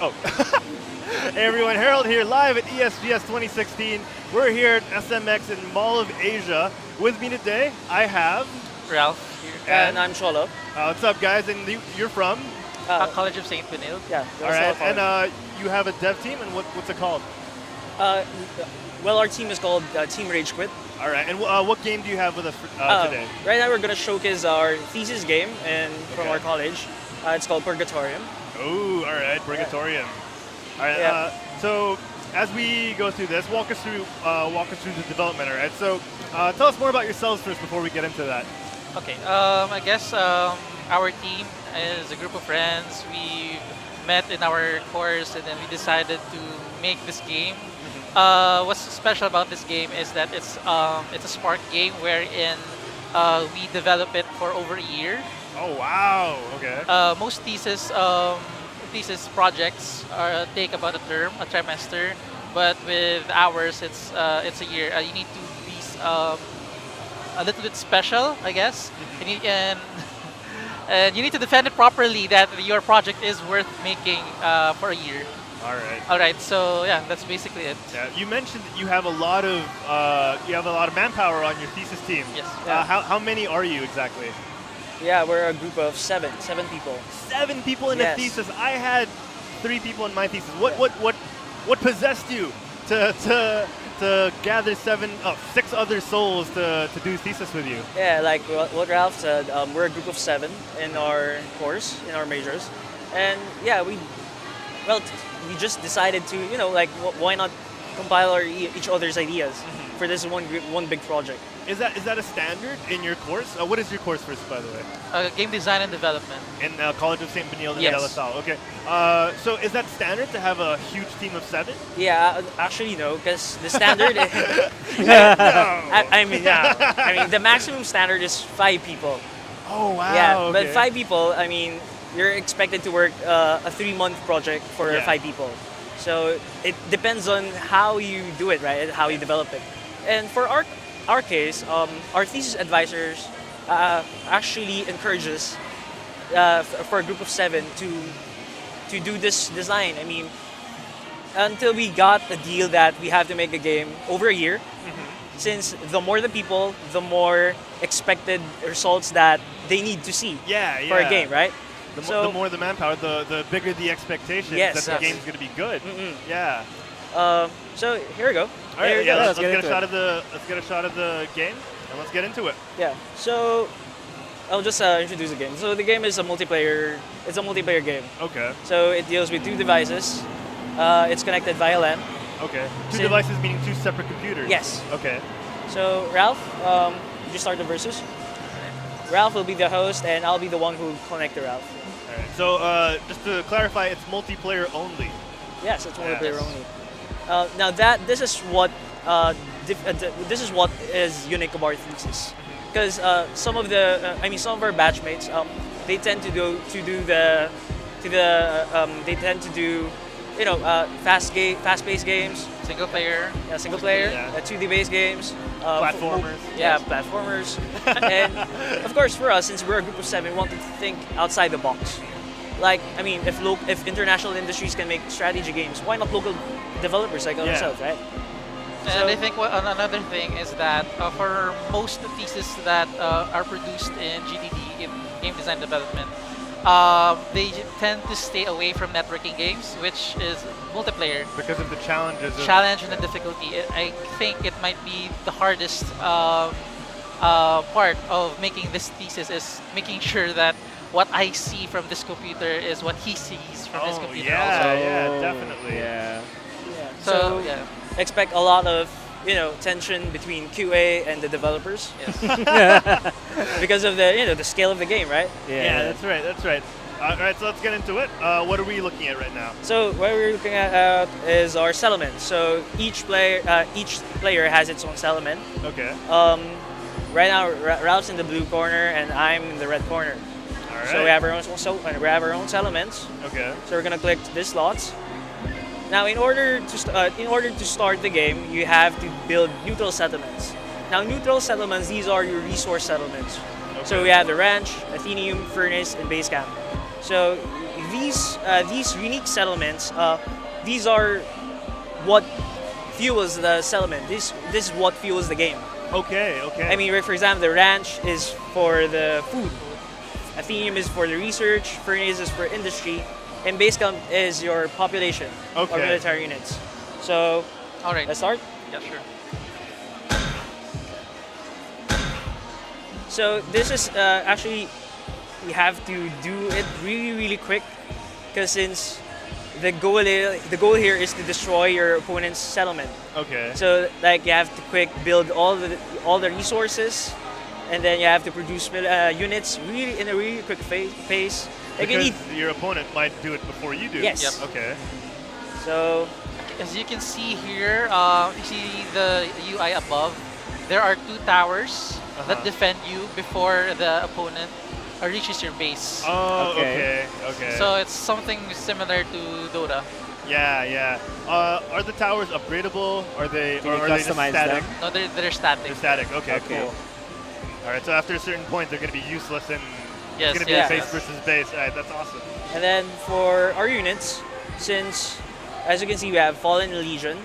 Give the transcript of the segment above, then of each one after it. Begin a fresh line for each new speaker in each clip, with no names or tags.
Oh. Hey everyone, Herald here live at ESGS 2016. We're here at SMX in Mall of Asia. With me today, I have
Ralph here.
And I'm Cholo.
what's up, guys? And you're from?
College of Saint Benilde.
Yeah.
All right. And you have a dev team, and what's it called?
Well, our team is called Team Rage Quit.
All right. And what game do you have with us today?
Right now, we're gonna showcase our thesis game from
Okay.
our college. It's called Purgatorium.
Oh, all right. Purgatorium. All right.
Yeah.
So as we go through this, walk us through the development. All right. So tell us more about yourselves first before we get into that.
Okay. I guess our team is a group of friends. We met in our course, and then we decided to make this game. What's special about this game is that it's a Spark game wherein we develop it for over a year.
Oh wow. Okay.
Most thesis projects take about a trimester, but with ours it's a year. You need to be a little bit special, I guess, and you need to defend it properly that your project is worth making for a year.
All right.
All right, so yeah, that's basically it.
Yeah, you mentioned that you have a lot of manpower on your thesis team.
Yes.
How many are you exactly?
Yeah, we're a group of seven people.
7 people in a
Yes.
thesis. I had 3 people in my thesis. What possessed you to gather 6 other souls to do thesis with you?
Yeah, like what Ralph said, we're a group of 7 in our course, in our majors, and yeah, we just decided to, why not compile each other's ideas for this one big project.
Is that a standard in your course? What is your course first, by the way?
Game design and development.
In College of Saint Benilde in
Yes.
De La Salle. Okay. So is that standard to have a huge team of 7?
Yeah, actually no, because the standard.
No.
I mean, the maximum standard is 5 people.
Oh wow.
Yeah,
Okay.
but 5 people, I mean, you're expected to work a 3-month project for
Yeah.
5 people. So it depends on how you do it, right? How you develop it. And for our case, our thesis advisors actually encourages for a group of 7 to do this design. I mean, until we got a deal that we have to make a game over a year, since the more the people, the more expected results that they need to see for a game, right?
The more the manpower, the bigger the expectations
Yes,
that the
yes.
game's going to be good. Yeah.
So here we go.
All right. Yeah. Let's get a
into
shot
it.
of the game and let's get into it.
Yeah. So I'll just introduce the game. So the game is a multiplayer. It's a multiplayer game.
Okay.
So it deals with 2 devices. It's connected via LAN.
Okay. 2
So-
devices meaning 2 separate computers.
Yes.
Okay.
So Ralph, you start the versus. Ralph will be the host, and I'll be the one who will connect to Ralph.
All right. So just to clarify, it's multiplayer only.
Yes, it's multiplayer
Yes.
only. Now this is what is unique about our thesis, because some of our batchmates they tend to do fast-paced games,
Single player.
single player,
Yeah.
2D based games,
Platformers.
platformers, and of course for us, since we're a group of 7, we want to think outside the box. Like, I mean, if international industries can make strategy games, why not local developers like ourselves, right?
And
So-
I think another thing is that for most theses that are produced in GDD, in game design development, they tend to stay away from networking games, which is multiplayer.
Because of the challenges.
Challenge and the difficulty. I think it might be the hardest part of making this thesis is making sure that what I see from this computer is what he sees from his computer also.
Yeah, definitely.
Yeah.
So yeah.
Expect a lot of tension between QA and the developers
Yes.
because of the scale of the game, right?
Yeah, that's right. That's right. All right, so let's get into it. What are we looking at right now?
So what we're looking at is our settlement. So each player has its own settlement.
Okay.
Right now, Ralph's in the blue corner and I'm in the red corner.
All right.
So we have our own settlements.
Okay.
So we're gonna click these slots. Now, in order to start the game, you have to build neutral settlements. Now, neutral settlements, these are your resource settlements.
Okay.
So we have the ranch, Athenium, furnace, and base camp. So these unique settlements, these are what fuels the settlement. This is what fuels the game.
Okay, okay.
I mean, for example, the ranch is for the food, Athenium is for the research, Furnace is for industry, and base camp is your population or
Okay.
military units. So
All right.
let's start.
Yeah, sure.
So this is actually, we have to do it really quick, because since the goal here is to destroy your opponent's settlement.
Okay.
So like you have to quick build all the resources, and then you have to produce units really in a really quick pace. Like you
Because
need,
your opponent might do it before you do.
Yes.
Yep.
Okay.
so
As you can see here, you see the UI above. There are 2 towers that
Uh-huh.
defend you before the opponent reaches your base.
Oh,
Okay.
okay.
So it's something similar to Dota.
Yeah, yeah. Are the towers upgradable? Are they
Can you
or are they just
customize
static?
them?
No, they're static.
They're static. Okay,
Okay.
cool. All right. So after a certain point, they're going to be useless and
Yes,
it's going to be
yes,
base
yes.
versus base. All right, that's awesome.
and then for our units, since as you can see we have Fallen Legion.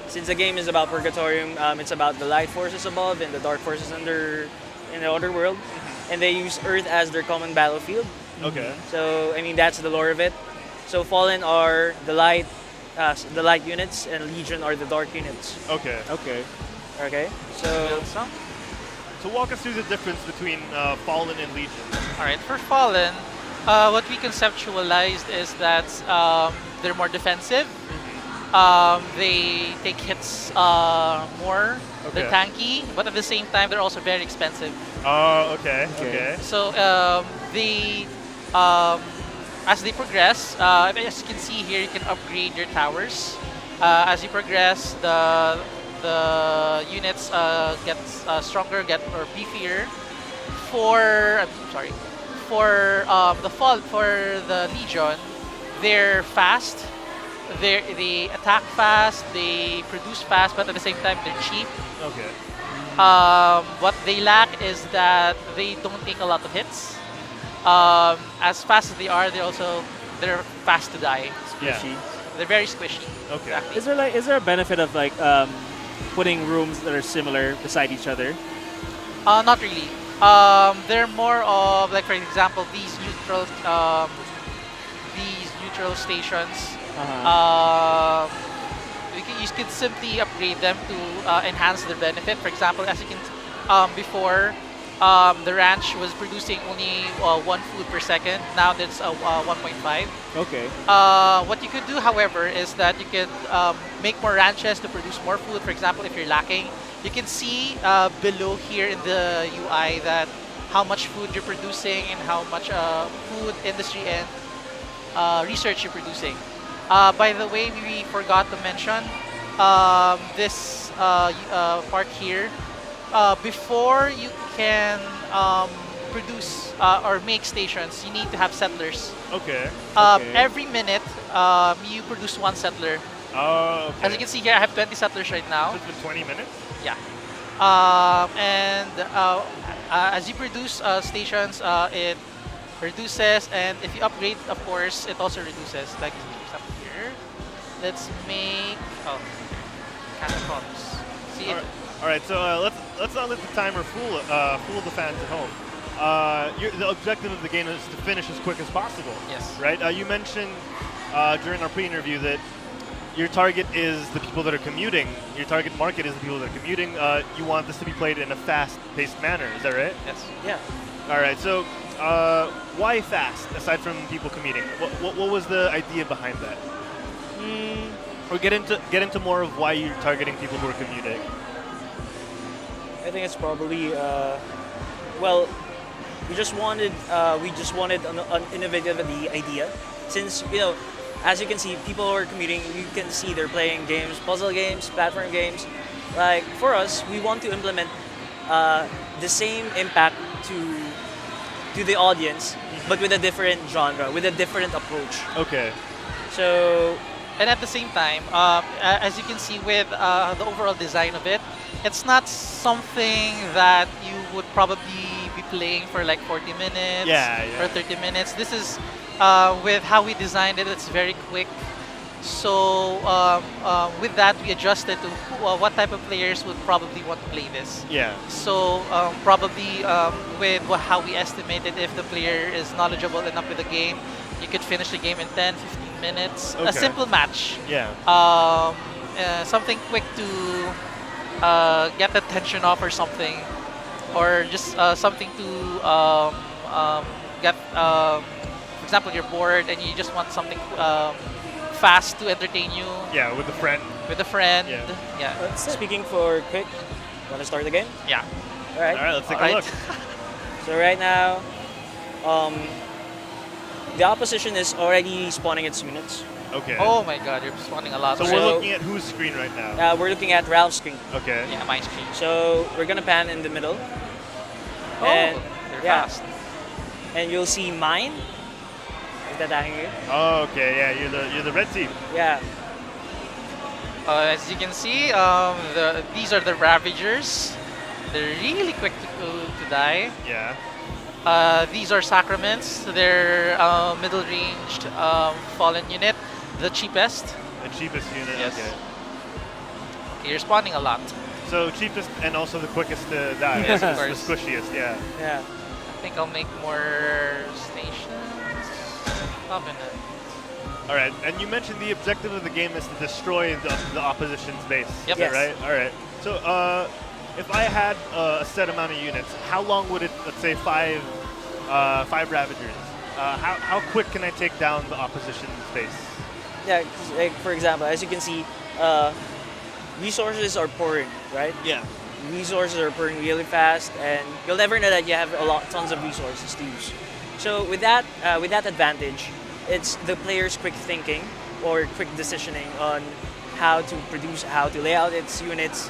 Since the game is about Purgatorium, it's about the light forces above and the dark forces under in the other world, and they use Earth as their common battlefield.
Okay.
So I mean that's the lore of it. So Fallen are the light units, and Legion are the dark units.
Okay.
Okay.
Okay, so
Build some.
So walk us through the difference between Fallen and Legion.
All right, for Fallen, what we conceptualized is that they're more defensive. They take hits more. They're
Okay.
tanky, but at the same time, they're also very expensive.
Oh, okay.
Okay.
Okay.
So as they progress, as you can see here, you can upgrade your towers. As you progress, the units get stronger, or beefier. For the Legion, they're fast. They attack fast. They produce fast, but at the same time, they're cheap.
Okay.
What they lack is that they don't take a lot of hits. As fast as they are, they're fast to die.
Yeah.
Squishy.
They're very squishy.
Okay.
Exactly.
Is there a benefit of like putting rooms that are similar beside each other?
Not really. They're more of like, for example, these neutral stations. You can simply upgrade them to enhance their benefit. For example, as you can before, the ranch was producing only 1 food per second. Now that's 1.5.
Okay.
What you could do, however, is that you could make more ranches to produce more food. For example, if you're lacking, you can see below here in the UI that how much food you're producing and how much food, industry, and research you're producing. By the way, we forgot to mention this part here. Before you can produce or make stations, you need to have settlers.
Okay.
Okay.
Every minute, you produce 1 settler.
Oh, okay.
As you can see here, I have 20 settlers right
So
now.
it's been 20 minutes?
Yeah. As you produce stations, it reduces, and if you upgrade, of course, it also reduces. Like something here. Let's make catacombs. See
All
it.
right. All right. So let's not let the timer fool the fans at home. The objective of the game is to finish as quick as possible.
Yes.
Right. You mentioned during our pre-interview that your target is the people that are commuting. Your target market is the people that are commuting. You want this to be played in a fast-paced manner. Is that right?
Yes.
yeah.
All right. So why fast? Aside from people commuting, what was the idea behind that? Or get into more of why you're targeting people who are commuting.
I think it's probably we just wanted an innovative idea, since as you can see, people who are commuting, you can see they're playing games, puzzle games, platform games. Like for us, we want to implement the same impact to the audience, but with a different genre, with a different approach.
Okay.
So
And at the same time, as you can see with the overall design of it, it's not something that you would probably be playing for like 40 minutes
Yeah,
or
yeah.
30 minutes. This is with how we designed it. It's very quick. So with that, we adjusted to what type of players would probably want to play this.
Yeah.
So probably with how we estimated, if the player is knowledgeable enough with the game, you could finish the game in 10, 15 minutes.
Okay.
A simple match.
Yeah.
Something quick to get the tension off or something. Or just something to get, for example, you're bored and you just want something fast to entertain you
Yeah, with a friend.
with a friend.
Yeah.
Yeah.
Speaking for quick, want to start the game?
Yeah.
All right.
All right, let's take
All
a
right.
look.
So right now, the opposition is already spawning its units.
Okay.
Oh my god, you're spawning a lot.
So
already.
we're
So-
looking at whose screen right now?
We're looking at Ralph's screen.
Okay.
Yeah, my screen.
So we're gonna pan in the middle,
Oh,
and
they're
yeah.
fast.
and you'll see mine. Is that attacking you?
Oh, okay. Yeah, you're the red team.
Yeah.
As you can see, these are the Ravagers. They're really quick to die.
Yeah.
These are Sacraments. They're middle-ranged fallen unit, the cheapest.
The cheapest unit.
Yes.
Okay.
Okay, you're spawning a lot.
So cheapest and also the quickest to die.
Yes, of
the
course.
squishiest. Yeah.
Yeah.
I think I'll make more stations. Covenant.
All right. And you mentioned the objective of the game is to destroy the opposition's base.
Yep.
Is that
Yes.
right? All right. So if I had a set amount of units, how long would it? Let's say five Ravagers. How quick can I take down the opposition's base?
Yeah. 'Cause, like, for example, as you can see, resources are pouring, right?
Yeah.
Resources are pouring really fast, and you'll never know that you have tons of resources to use. So with that advantage, it's the player's quick thinking or quick decisioning on how to produce, how to lay out its units,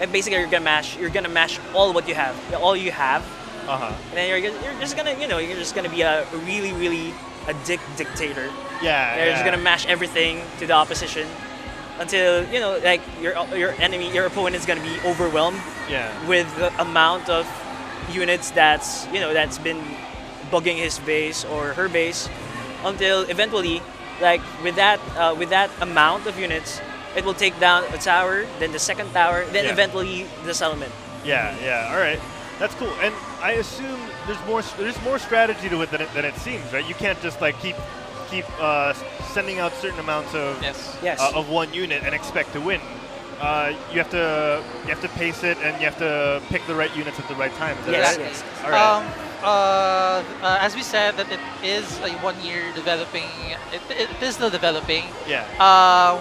and basically you're gonna mash all what you have, all you have,
Uh huh.
and then you're just gonna be a really a dictator.
Yeah.
You're just gonna mash everything to the opposition until like your enemy, your opponent is gonna be overwhelmed
Yeah.
with the amount of units that's been bugging his base or her base, until eventually, like with that amount of units, it will take down a tower, then the second tower, then
Yeah.
eventually the settlement.
Yeah. Yeah. All right. That's cool. And I assume there's more strategy to it than it seems, right? You can't just like keep sending out certain amounts of
Yes.
of one unit and expect to win. You have to pace it, and you have to pick the right units at the right time. Is that
Yes.
right?
Yes.
All right.
As we said, that it is a 1 year developing. It is still developing.
Yeah.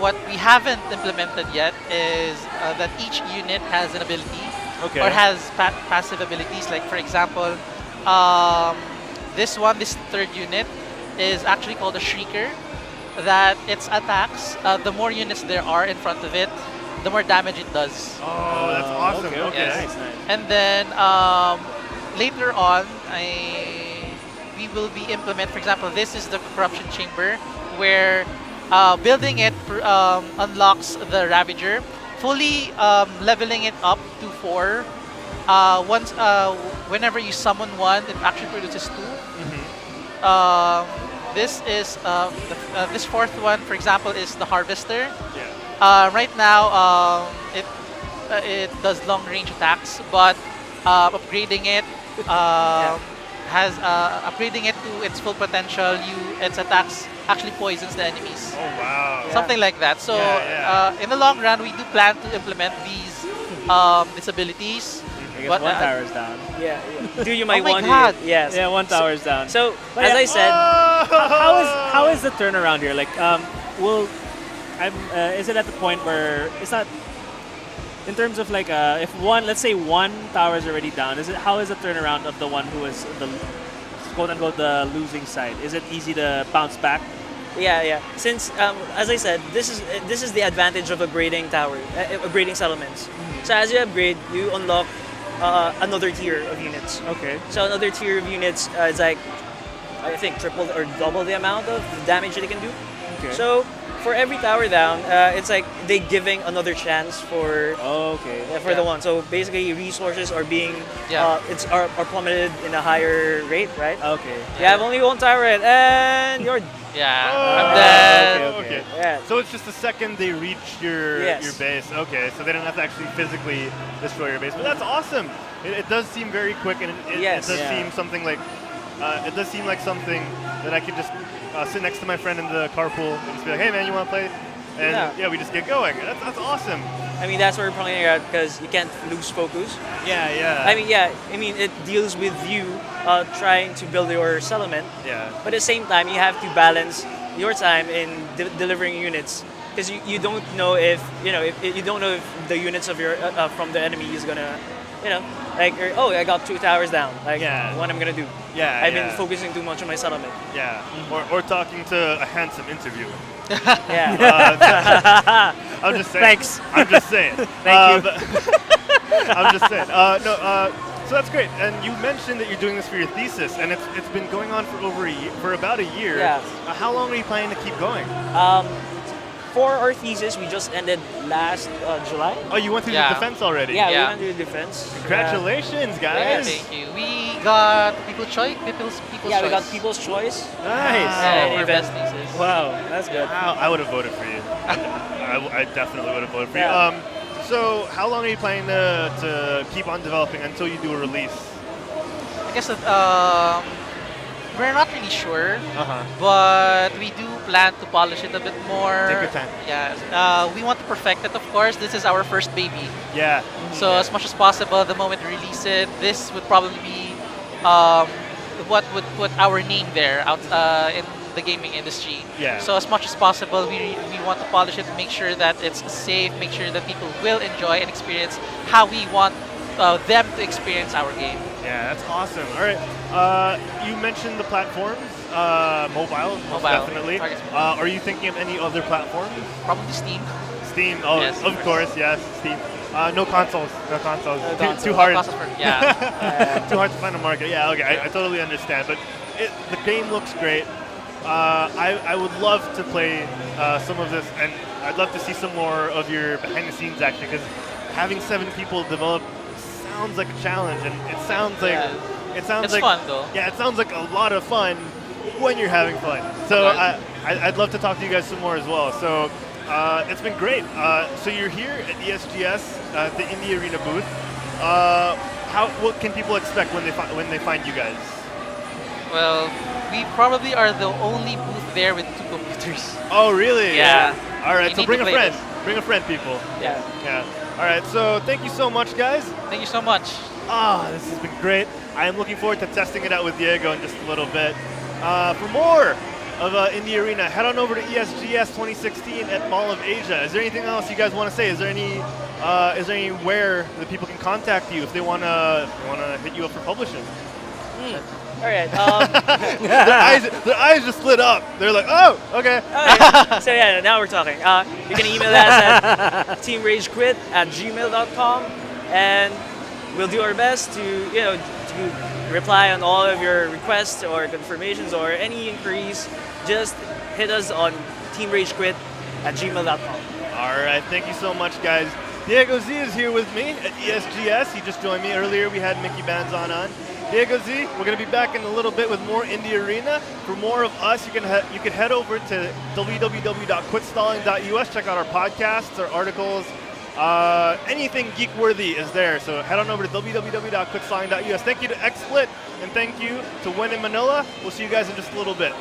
What we haven't implemented yet is that each unit has an ability
Okay.
or has passive abilities. Like for example, this third unit is actually called a Shrieker. That its attacks, the more units there are in front of it, the more damage it does.
Oh, that's awesome.
Okay,
Okay.
Yes.
Nice, nice.
And then later on, we will be for example, this is the corruption chamber, where building it unlocks the Ravager, fully leveling it up to 4. Whenever you summon one, it actually produces 2. This is this fourth one, for example, is the Harvester.
Yeah.
Right now, it does long range attacks, but upgrading it upgrading it to its full potential. Its attacks actually poisons the enemies,
Oh wow.
something like that. So
Yeah,
in the long run, we do plan to implement these abilities.
I guess
But,
one tower's down.
Yeah. Do you might
my
want
God.
to? Yes.
Yeah, one tower's down.
So
But
as
yeah,
I said,
How is the turnaround here? Like, is it at the point where it's not? In terms of like, if let's say one tower is already down, how is the turnaround of the one who is the quote unquote the losing side? Is it easy to bounce back?
yeah. Since as I said, this is the advantage of upgrading upgrading settlements. So as you upgrade, you unlock another tier of units.
Okay.
So another tier of units is like, I think triple or double the amount of damage that it can do.
Okay.
So for every tower down, it's like they giving another chance for
Okay.
for the one. So basically, resources are being are plummeted in a higher rate, right?
Okay.
You have only one tower and you're
Yeah,
Oh,
I'm dead.
Okay.
yeah.
So it's just the second they reach your base. Okay, so they don't have to actually physically destroy your base. But that's awesome. It does seem very quick, and it
Yes.
does
Yeah.
seem something like it does seem like something that I could just sit next to my friend in the carpool and just be like, "Hey, man, you want to play?" And
Yeah.
we just get going. That's awesome.
I mean, that's what we're pointing out because you can't lose focus.
Yeah.
I mean, it deals with you trying to build your settlement,
Yeah.
but at the same time, you have to balance your time in delivering units because you don't know if you don't know if the units of your from the enemy is gonna, like I got 2 towers down. Like what I'm gonna do?
Yeah.
I've been focusing too much on my settlement.
Yeah. Or talking to a handsome interviewer.
Yeah.
I'm just saying.
Thanks.
I'm just saying.
Thank you.
I'm just saying. So that's great. And you mentioned that you're doing this for your thesis, and it's been going on for about a year.
Yeah.
How long are you planning to keep going?
For our thesis, we just ended last July.
Oh, you went through the defense already?
Yeah, we
Yeah.
went to the defense.
Congratulations,
Yeah,
guys.
thank you. We got People's Choice. People's
Yeah,
Choice.
we got People's Choice.
Nice.
for
event.
best thesis.
Wow, that's good.
Wow, I would have voted for you. I definitely would have voted for
Yeah.
you. So how long are you planning to keep on developing until you do a release?
I guess that we're not really sure,
Uh-huh.
but we do plan to polish it a bit more.
Take your time.
Yeah, we want to perfect it. Of course, this is our first baby,
Yeah.
so as much as possible, the moment we release it, this would probably be what would put our name there out in the gaming industry.
Yeah.
So as much as possible, we want to polish it, make sure that it's safe, make sure that people will enjoy and experience how we want them to experience our game.
Yeah, that's awesome. All right. You mentioned the platforms. Mobile, most
Mobile.
definitely.
Target's
Are you thinking of any other platforms?
Probably Steam.
Steam. Oh,
Yes,
of
of
course. Yes, Steam. No consoles. No consoles.
No
Too
consoles.
hard.
Yeah.
Too hard to find a market. Yeah. Okay. I totally understand. But the game looks great. I would love to play some of this, and I'd love to see some more of your behind-the-scenes action, because having 7 people develop sounds like a challenge, and it sounds like
It's fun though.
Yeah, it sounds like a lot of fun when you're having fun. So
Right.
I'd love to talk to you guys some more as well. So it's been great. So you're here at ESGS, the Indie Arena booth. What can people expect when they find you guys?
Well, we probably are the only booth there with 2 computers.
Oh, really?
Yeah.
All right.
You
So
need
bring
to
a
play
friend.
this.
Bring a friend, people.
Yeah.
Yeah. All right. So thank you so much, guys.
Thank you so much.
This has been great. I am looking forward to testing it out with Diego in just a little bit. For more of Indie Arena, head on over to ESGS 2016 at Mall of Asia. Is there anything else you guys want to say? Is there anywhere that people can contact you if they wanna hit you up for publishing?
All right.
Their eyes just lit up. They're like, oh, okay.
So yeah, now we're talking. You can email us at teamragequit@gmail.com, and we'll do our best to reply on all of your requests or confirmations or any inquiries. Just hit us on teamragequit@gmail.com.
All right, thank you so much, guys. Diego Z is here with me at ESGS. He just joined me earlier. We had Mickey Banzon on. Diego Z, we're going to be back in a little bit with more Indie Arena. For more of us, you can head over to www.quitstalling.us. Check out our podcasts, our articles. Anything geek-worthy is there. So head on over to www.quitstalling.us. Thank you to XSplit, and thank you to Gwen in Manila. We'll see you guys in just a little bit.